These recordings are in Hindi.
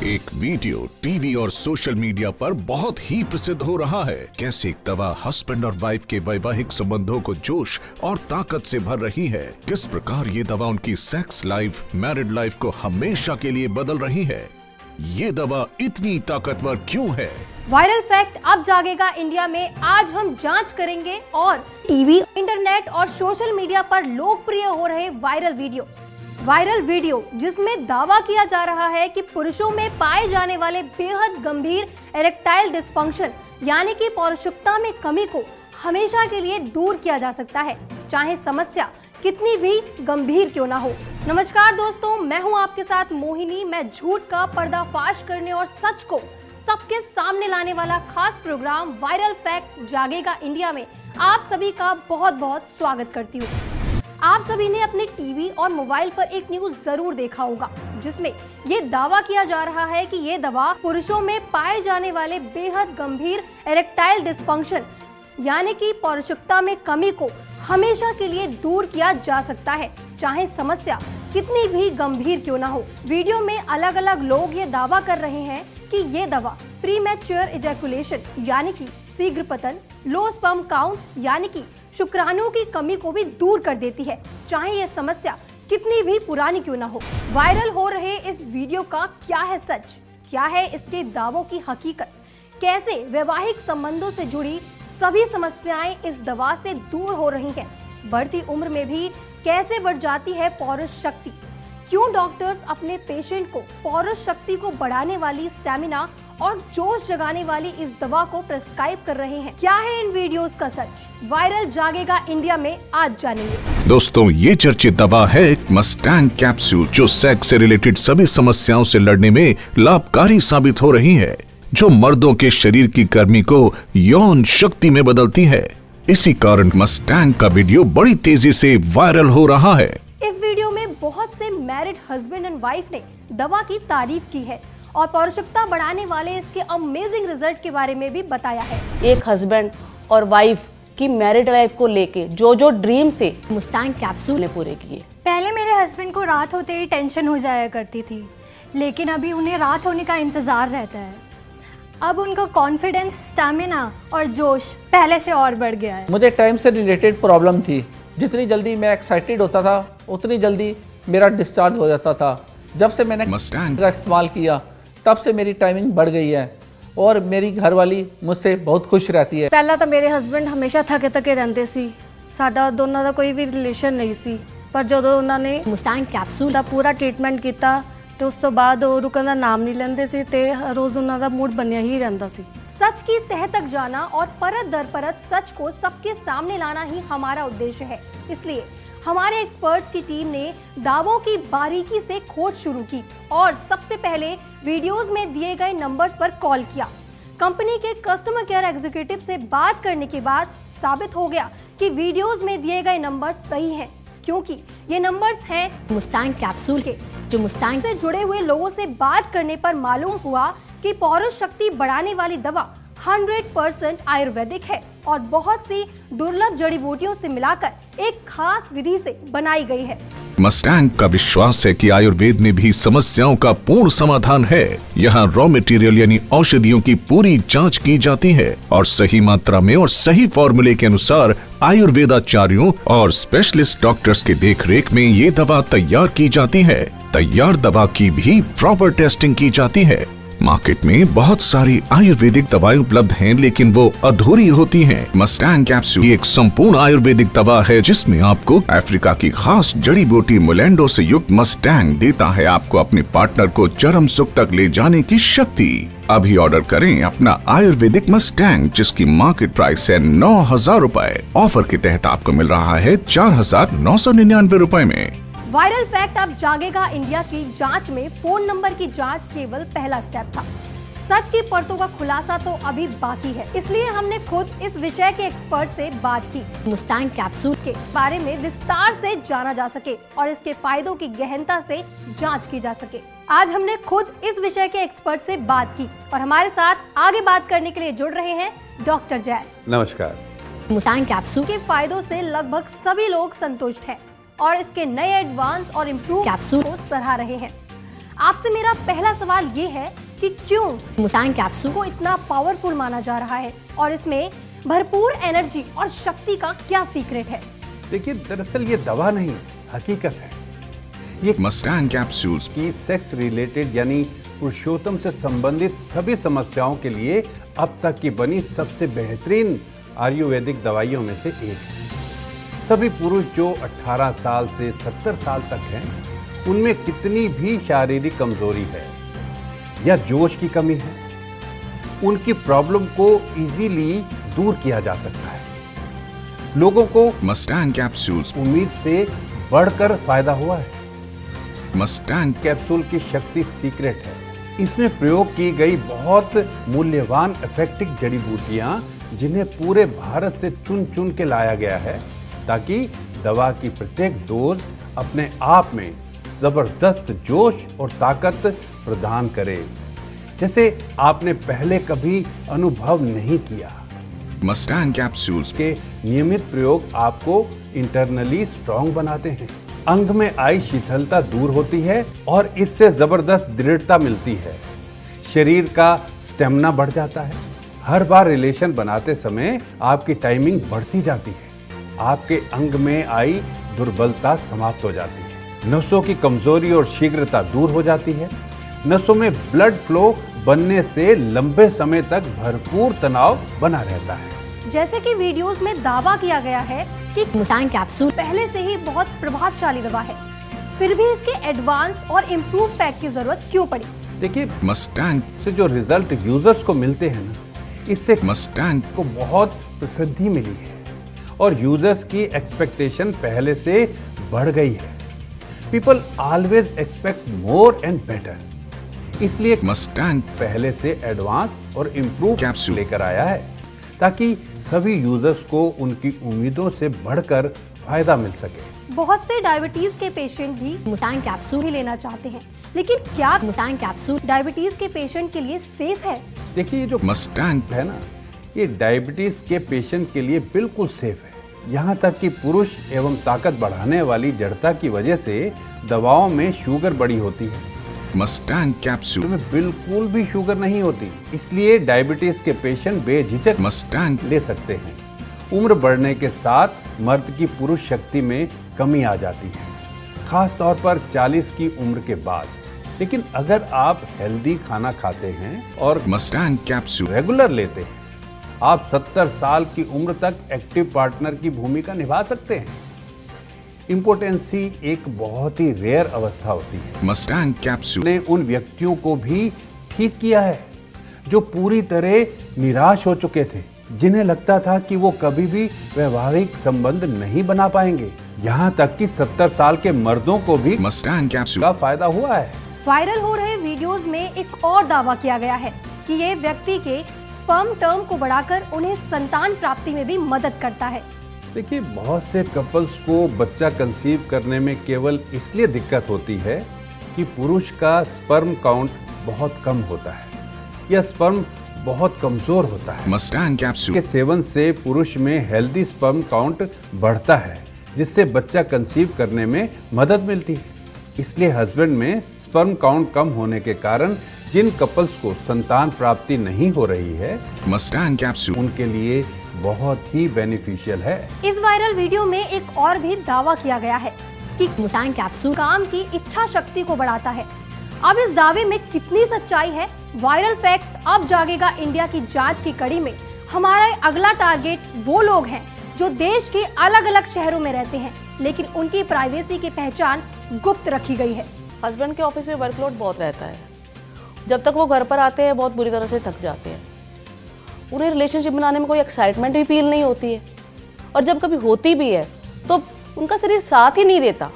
एक वीडियो टीवी और सोशल मीडिया पर बहुत ही प्रसिद्ध हो रहा है। कैसे एक दवा हस्बैंड और वाइफ के वैवाहिक संबंधों को जोश और ताकत से भर रही है, किस प्रकार ये दवा उनकी सेक्स लाइफ, मैरिड लाइफ को हमेशा के लिए बदल रही है। ये दवा इतनी ताकतवर क्यों है? वायरल फैक्ट अब जागेगा इंडिया में आज हम जांच करेंगे और टीवी, इंटरनेट और सोशल मीडिया पर लोकप्रिय हो रहे वायरल वीडियो जिसमें दावा किया जा रहा है कि पुरुषों में पाए जाने वाले बेहद गंभीर इरेक्टाइल डिस्फंक्शन यानी कि पौरुषत्वता में कमी को हमेशा के लिए दूर किया जा सकता है, चाहे समस्या कितनी भी गंभीर क्यों ना हो। नमस्कार दोस्तों, मैं हूं आपके साथ मोहिनी। मैं झूठ का पर्दाफाश करने और सच को सबके सामने लाने वाला खास प्रोग्राम वायरल फैक्ट जागेगा इंडिया में आप सभी का बहुत बहुत स्वागत करती हूँ। आप सभी ने अपने टीवी और मोबाइल पर एक न्यूज जरूर देखा होगा जिसमें ये दावा किया जा रहा है कि ये दवा पुरुषों में पाए जाने वाले बेहद गंभीर इरेक्टाइल डिस्फंक्शन यानी कि पौरुषत्वता में कमी को हमेशा के लिए दूर किया जा सकता है, चाहे समस्या कितनी भी गंभीर क्यों ना हो। वीडियो में अलग अलग लोग ये दावा कर रहे हैं कि ये दवा प्रीमैच्योर इजैकुलेशन यानी कि शीघ्र पतन, लो स्पर्म काउंट यानी कि शुक्राणुओं की कमी को भी दूर कर देती है, चाहे ये समस्या कितनी भी पुरानी क्यों ना हो। वायरल हो रहे इस वीडियो का क्या है सच, क्या है इसके दावों की हकीकत, कैसे वैवाहिक संबंधों से जुड़ी सभी समस्याएं इस दवा से दूर हो रही हैं, बढ़ती उम्र में भी कैसे बढ़ जाती है पौरुष शक्ति, क्यों डॉक्टर्स अपने पेशेंट को पौरुष शक्ति को बढ़ाने वाली, स्टैमिना और जोश जगाने वाली इस दवा को प्रिस्क्राइब कर रहे हैं। क्या है इन वीडियोस का सच? वायरल जागेगा इंडिया में आज जानेंगे। दोस्तों, ये चर्चित दवा है एक मस्टैंग कैप्सूल जो सेक्स से रिलेटेड सभी समस्याओं से लड़ने में लाभकारी साबित हो रही है, जो मर्दों के शरीर की गर्मी को यौन शक्ति में बदलती है। इसी कारण मस्टैंग का वीडियो बड़ी तेजी से वायरल हो रहा है। इस वीडियो में बहुत से मैरिड हस्बैंड एंड वाइफ ने दवा की तारीफ की है और पौरुषत्वता बढ़ाने वाले इसके अमेजिंग रिजल्ट के बारे में भी बताया है। एक हस्बैंड और वाइफ की मैरिड लाइफ को लेके जो ड्रीम थे मस्टैंग कैप्सूल ने पूरे किए। पहले मेरे हस्बैंड को रात होते ही टेंशन हो जाया करती थी, लेकिन अभी उन्हें रात होने का इंतजार रहता है। अब उनका कॉन्फिडेंस, स्टैमिना और जोश पहले से और बढ़ गया है। मुझे टाइम से रिलेटेड प्रॉब्लम थी। जितनी जल्दी मैं एक्साइटेड होता था उतनी जल्दी मेरा डिस्चार्ज हो जाता था। जब से मैंने मस्टैंग का इस्तेमाल किया तब से मेरी टाइमिंग बढ़ गई है और मेरी घरवाली मुझसे बहुत खुश रहती है। ਪਹਿਲਾਂ ਤਾਂ ਮੇਰੇ ਹਸਬੰਡ ਹਮੇਸ਼ਾ ਥਕੇ ਰਹਿੰਦੇ ਸੀ, ਸਾਡਾ ਦੋਨਾਂ ਦਾ ਕੋਈ ਵੀ ਰਿਲੇਸ਼ਨ ਨਹੀਂ ਸੀ, ਪਰ ਜਦੋਂ ਉਹਨਾਂ ਨੇ ਮਸਟੈਂਗ ਕੈਪਸੂਲ ਦਾ ਪੂਰਾ ਟ੍ਰੀਟਮੈਂਟ ਕੀਤਾ ਤੇ ਉਸ ਤੋਂ ਬਾਅਦ ਉਹ ਰੁਕਣ ਦਾ ਨਾਮ ਨਹੀਂ ਲੈਂਦੇ ਸੀ ਤੇ ਰੋਜ਼ ਉਹਨਾਂ ਦਾ ਮੂਡ ਬਣਿਆ ਹੀ ਰਹਿੰਦਾ ਸੀ। सच की तह तक जाना और परत दर परत सच को सबके सामने लाना ही हमारा उद्देश्य है। इसलिए हमारे एक्सपर्ट्स की टीम ने दावों की बारीकी से खोज शुरू की और सबसे पहले वीडियोस में दिए गए नंबर्स पर कॉल किया। कंपनी के कस्टमर केयर एग्जीक्यूटिव से बात करने के बाद साबित हो गया कि वीडियोस में दिए गए नंबर सही हैं, क्योंकि ये नंबर्स हैं मस्टैंग कैप्सूल के। जो मस्टैंग से जुड़े हुए लोगों से बात करने पर मालूम हुआ कि पौरुष शक्ति बढ़ाने वाली दवा 100% आयुर्वेदिक है और बहुत सी दुर्लभ जड़ी बूटियों से मिलाकर एक खास विधि से बनाई गई है। मस्टैंग का विश्वास है कि आयुर्वेद में भी समस्याओं का पूर्ण समाधान है। यहाँ रॉ मटेरियल यानी औषधियों की पूरी जांच की जाती है और सही मात्रा में और सही फॉर्मूले के अनुसार आयुर्वेदाचार्यों और स्पेशलिस्ट डॉक्टर्स के देखरेख में ये दवा तैयार की जाती है। तैयार दवा की भी प्रॉपर टेस्टिंग की जाती है। मार्केट में बहुत सारी आयुर्वेदिक दवाएं उपलब्ध हैं, लेकिन वो अधूरी होती हैं। मस्टैंग कैप्सूल एक संपूर्ण आयुर्वेदिक दवा है जिसमें आपको अफ्रीका की खास जड़ी बूटी मोलेंडो से युक्त मस्टैंग देता है आपको अपने पार्टनर को चरम सुख तक ले जाने की शक्ति। अभी ऑर्डर करें अपना आयुर्वेदिक मस्टैंग जिसकी मार्केट प्राइस है 9,000 रुपए। ऑफर के तहत आपको मिल रहा है 4,999 रुपए में। वायरल फैक्ट अब जागेगा इंडिया की जांच में फोन नंबर की जांच केवल पहला स्टेप था। सच की परतों का खुलासा तो अभी बाकी है, इसलिए हमने खुद इस विषय के एक्सपर्ट से बात की। मस्टैंग कैप्सूल के बारे में विस्तार से जाना जा सके और इसके फायदों की गहनता से जांच की जा सके। आज हमने खुद इस विषय के एक्सपर्ट से बात की और हमारे साथ आगे बात करने के लिए जुड़ रहे हैं डॉक्टर जैन। नमस्कार। मस्टैंग कैप्सूल के फायदों से लगभग सभी लोग संतुष्ट हैं और इसके नए एडवांस और इम्प्रूव कैप्सूल को सराह रहे हैं। आपसे मेरा पहला सवाल ये है कि क्यों मुस्टैंग कैप्सूल को इतना पावरफुल माना जा रहा है और इसमें भरपूर एनर्जी और शक्ति का क्या सीक्रेट है? देखिए, दरअसल ये दवा नहीं, हकीकत है। ये मस्टैंग कैप्सूल्स की सेक्स रिलेटेड यानी पुरुषोत्तम से संबंधित सभी समस्याओं के लिए अब तक की बनी सबसे बेहतरीन आयुर्वेदिक दवाइयों में से एक है। सभी पुरुष जो 18 साल से 70 साल तक हैं, उनमें कितनी भी शारीरिक कमजोरी है या जोश की कमी है, उनकी प्रॉब्लम को इजीली दूर किया जा सकता है। लोगों को मस्टैंग कैप्सूल्स उम्मीद से बढ़कर फायदा हुआ है। मस्टैंग कैप्सूल की शक्ति सीक्रेट है। इसमें प्रयोग की गई बहुत मूल्यवान इफेक्टिव जड़ी बूटियां, जिन्हें पूरे भारत से चुन चुन के लाया गया है, ताकि दवा की प्रत्येक डोज अपने आप में जबरदस्त जोश और ताकत प्रदान करे, जैसे आपने पहले कभी अनुभव नहीं किया। मस्टैंग कैप्सूल्स के नियमित प्रयोग आपको इंटरनली स्ट्रांग बनाते हैं। अंग में आई शिथिलता दूर होती है और इससे जबरदस्त दृढ़ता मिलती है। शरीर का स्टेमिना बढ़ जाता है। हर बार रिलेशन बनाते समय आपकी टाइमिंग बढ़ती जाती है। आपके अंग में आई दुर्बलता समाप्त हो जाती है। नसों की कमजोरी और शीघ्रता दूर हो जाती है। नसों में ब्लड फ्लो बनने से लंबे समय तक भरपूर तनाव बना रहता है। जैसे कि वीडियोस में दावा किया गया है कि मुस्टैंग कैप्सूल पहले से ही बहुत प्रभावशाली दवा है, फिर भी इसके एडवांस और इम्प्रूव पैक की जरूरत क्यों पड़ी? देखिए, मस्टैंग से जो रिजल्ट यूजर्स को मिलते हैं ना, इससे मस्टैंग को बहुत प्रसिद्धि मिली है और यूजर्स की एक्सपेक्टेशन पहले से बढ़ गई है। People always expect more and better, इसलिए मस्टैंग पहले से एडवांस और इम्प्रूव कैप्सूल लेकर आया है, ताकि सभी यूजर्स को उनकी उम्मीदों से बढ़कर फायदा मिल सके। बहुत से डायबिटीज के पेशेंट भी मुस्टैंग कैप्सूल ही लेना चाहते हैं, लेकिन क्या मुस्टैंग कैप्सूल डायबिटीज के पेशेंट के लिए सेफ है? देखिए, ये जो मस्टैंग है ना, ये डायबिटीज के पेशेंट के लिए बिल्कुल सेफ है। यहाँ तक कि पुरुष एवं ताकत बढ़ाने वाली जड़ता की वजह से दवाओं में शुगर बड़ी होती है, मस्टैंग कैप्सूल में बिल्कुल भी शुगर नहीं होती, इसलिए डायबिटीज के पेशेंट बेझिझक मस्टैंग ले सकते हैं। उम्र बढ़ने के साथ मर्द की पुरुष शक्ति में कमी आ जाती है, खास तौर पर 40 की उम्र के बाद। लेकिन अगर आप हेल्दी खाना खाते हैं और मस्टैंग कैप्सूल रेगुलर लेते हैं, आप 70 साल की उम्र तक एक्टिव पार्टनर की भूमिका निभा सकते हैं। इम्पोटेंसी एक बहुत ही रेयर अवस्था होती है। मस्टैंग कैप्सूल ने उन व्यक्तियों को भी ठीक किया है जो पूरी तरह निराश हो चुके थे, जिन्हें लगता था कि वो कभी भी वैवाहिक संबंध नहीं बना पाएंगे। यहाँ तक कि 70 साल के मर्दों को भी मस्टैंग कैप्सूल का फायदा हुआ है। वायरल हो रहे वीडियोस में एक और दावा किया गया है कि ये व्यक्ति के स्पर्म टर्म को बढ़ाकर उन्हें संतान प्राप्ति में भी मदद करता है। देखिए, बहुत से कपल्स को बच्चा कंसीव करने में केवल इसलिए दिक्कत होती है कि पुरुष का स्पर्म काउंट बहुत कम होता है या स्पर्म बहुत कमजोर होता है। मस्टैंग कैप्सूल के सेवन से पुरुष में हेल्दी स्पर्म काउंट बढ़ता है, जिससे बच्चा कंसीव करने में मदद मिलती है। इसलिए हस्बैंड में स्पर्म काउंट कम होने के कारण जिन कपल्स को संतान प्राप्ति नहीं हो रही है, मस्टैंग कैप्सूल उनके लिए बहुत ही बेनिफिशियल है। इस वायरल वीडियो में एक और भी दावा किया गया है कि मुस्टैंग कैप्सूल काम की इच्छा शक्ति को बढ़ाता है। अब इस दावे में कितनी सच्चाई है? वायरल फैक्ट्स अब जागेगा इंडिया की जांच की कड़ी में हमारा अगला टारगेट वो लोग हैं जो देश के अलग अलग शहरों में रहते हैं, लेकिन उनकी प्राइवेसी की पहचान गुप्त रखी गई है। हस्बैंड के ऑफिस में वर्कलोड बहुत रहता है। जब तक वो घर पर आते हैं बहुत बुरी तरह से थक जाते हैं। उन्हें रिलेशनशिप बनाने में कोई एक्साइटमेंट भी फील नहीं होती है, और जब कभी होती भी है तो उनका शरीर साथ ही नहीं देता।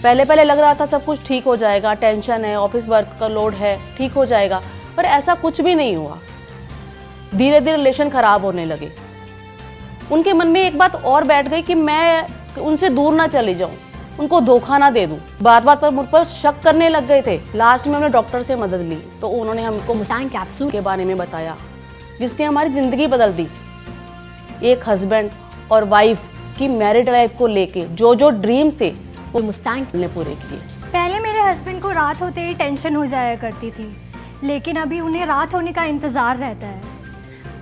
पहले पहले लग रहा था सब कुछ ठीक हो जाएगा, टेंशन है, ऑफिस वर्क का लोड है, ठीक हो जाएगा, पर ऐसा कुछ भी नहीं हुआ। धीरे धीरे रिलेशन खराब होने लगे। उनके मन में एक बात और बैठ गई कि मैं उनसे दूर ना चली जाऊं, उनको धोखा ना दे दूं। बात बात पर मुझ पर शक करने लग गए थे। लास्ट में हमने डॉक्टर से मदद ली तो उन्होंने हमको मुस्टैंग कैप्सूल के बारे में बताया, जिसने हमारी जिंदगी बदल दी। एक हस्बैंड और वाइफ की मैरिड लाइफ को लेके जो जो ड्रीम्स थे वो मुस्टैंग ने पूरे किए। पहले मेरे हस्बैंड को रात होते ही टेंशन हो जाया करती थी, लेकिन अभी उन्हें रात होने का इंतज़ार रहता है।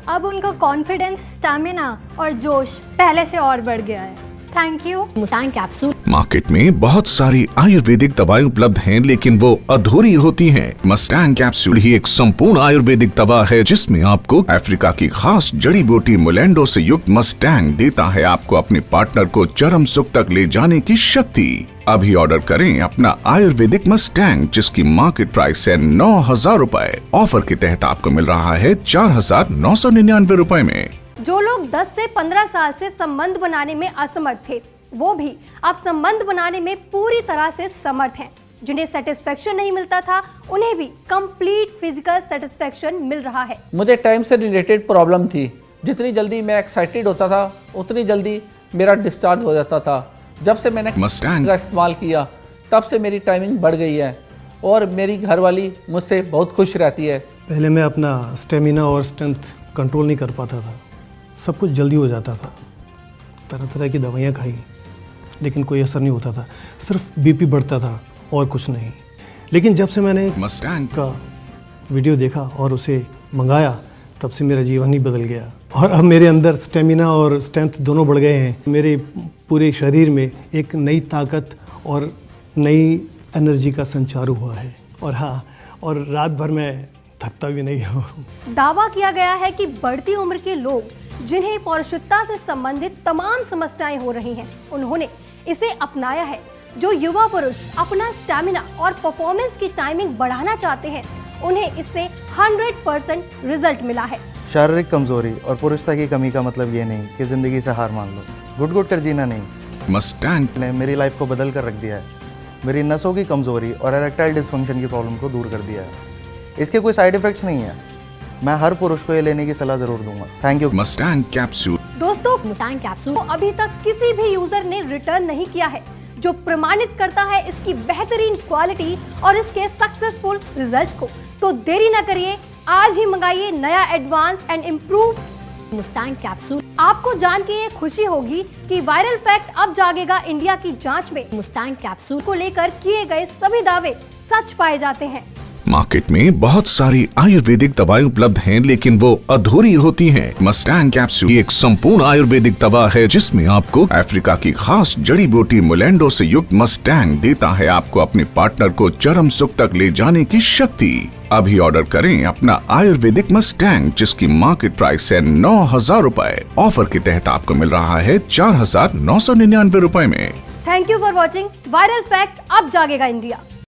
अब उनका कॉन्फिडेंस, स्टैमिना और जोश पहले से और बढ़ गया है। Thank you. Mustang capsule. Market में बहुत सारी आयुर्वेदिक दवाएं उपलब्ध हैं, लेकिन वो अधूरी होती हैं। मस्टैंग कैप्सूल ही एक संपूर्ण आयुर्वेदिक दवा है जिसमें आपको अफ्रीका की खास जड़ी बूटी मोलेंडो से युक्त मस्टैंग देता है आपको अपने पार्टनर को चरम सुख तक ले जाने की शक्ति। अभी ऑर्डर करें अपना आयुर्वेदिक मस्टैंग जिसकी मार्केट प्राइस है 9,000 रुपए। ऑफर के तहत आपको मिल रहा है 4,999 रुपए में। जो लोग 10 से 15 साल से संबंध बनाने में असमर्थ थे, वो भी अब संबंध बनाने में पूरी तरह से समर्थ हैं। जिन्हें सेटिस्फेक्शन नहीं मिलता था, उन्हें भी कंप्लीट फिजिकल सेटिस्फेक्शन मिल रहा है। मुझे टाइम से रिलेटेड प्रॉब्लम थी। जितनी जल्दी मैं एक्साइटेड होता था उतनी जल्दी मेरा डिस्चार्ज हो जाता था। जब से मैंने मस्टैंग का इस्तेमाल किया तब से मेरी टाइमिंग बढ़ गई है और मेरी घरवाली मुझसे बहुत खुश रहती है। पहले मैं अपना स्टेमिना और स्ट्रेंथ कंट्रोल नहीं कर पाता था, सब कुछ जल्दी हो जाता था। तरह तरह की दवाइयाँ खाई लेकिन कोई असर नहीं होता था, सिर्फ बीपी बढ़ता था और कुछ नहीं। लेकिन जब से मैंने मस्टैंग का वीडियो देखा और उसे मंगाया तब से मेरा जीवन ही बदल गया और अब मेरे अंदर स्टेमिना और स्ट्रेंथ दोनों बढ़ गए हैं। मेरे पूरे शरीर में एक नई ताकत और नई एनर्जी का संचार हुआ है और हाँ, और रात भर मैं थकता भी नहीं हूँ। दावा किया गया है कि बढ़ती उम्र के लोग जिन्हें पौरुषत्व से संबंधित तमाम समस्याएं हो रही हैं, उन्होंने इसे अपनाया है। जो युवा पुरुष अपना स्टैमिना और परफॉर्मेंस की टाइमिंग बढ़ाना चाहते हैं, उन्हें इससे 100% रिजल्ट मिला है। शारीरिक कमजोरी और पुरुषता की कमी का मतलब ये नहीं कि जिंदगी से हार मान लो। घुट कर जीना नहीं। मस्टैंग ने मेरी लाइफ को बदल कर रख दिया है। मेरी नसों की कमजोरी और इरेक्टाइल डिसफंक्शन की प्रॉब्लम को दूर कर दिया है। इसके कोई साइड इफेक्ट्स नहीं है। मैं हर पुरुष को ये लेने की सलाह जरूर दूंगा। Thank you. Mustang capsule. दोस्तों, मुस्तांग कैप्सूल तो अभी तक किसी भी यूजर ने रिटर्न नहीं किया है, जो प्रमाणित करता है इसकी बेहतरीन क्वालिटी और इसके सक्सेसफुल रिजल्ट को। तो देरी न करिए, आज ही मंगाइए नया advance and improve Mustang capsule. आपको जान के ये खुशी होगी कि वायरल फैक्ट अब जागेगा इंडिया की जांच में मुस्तांग कैप्सूल को लेकर किए गए सभी दावे सच पाए जाते हैं। मार्केट में बहुत सारी आयुर्वेदिक दवाएं उपलब्ध हैं, लेकिन वो अधूरी होती हैं। मस्टैंग कैप्सूल एक संपूर्ण आयुर्वेदिक दवा है जिसमें आपको अफ्रीका की खास जड़ी बूटी मोलेंडो से युक्त मस्टैंग देता है आपको अपने पार्टनर को चरम सुख तक ले जाने की शक्ति। अभी ऑर्डर करें अपना आयुर्वेदिक मस्टैंग जिसकी मार्केट प्राइस है 9,000 रुपए। ऑफर के तहत आपको मिल रहा है 4,999 रुपए में। Thank you for watching. Viral fact अब जागेगा इंडिया।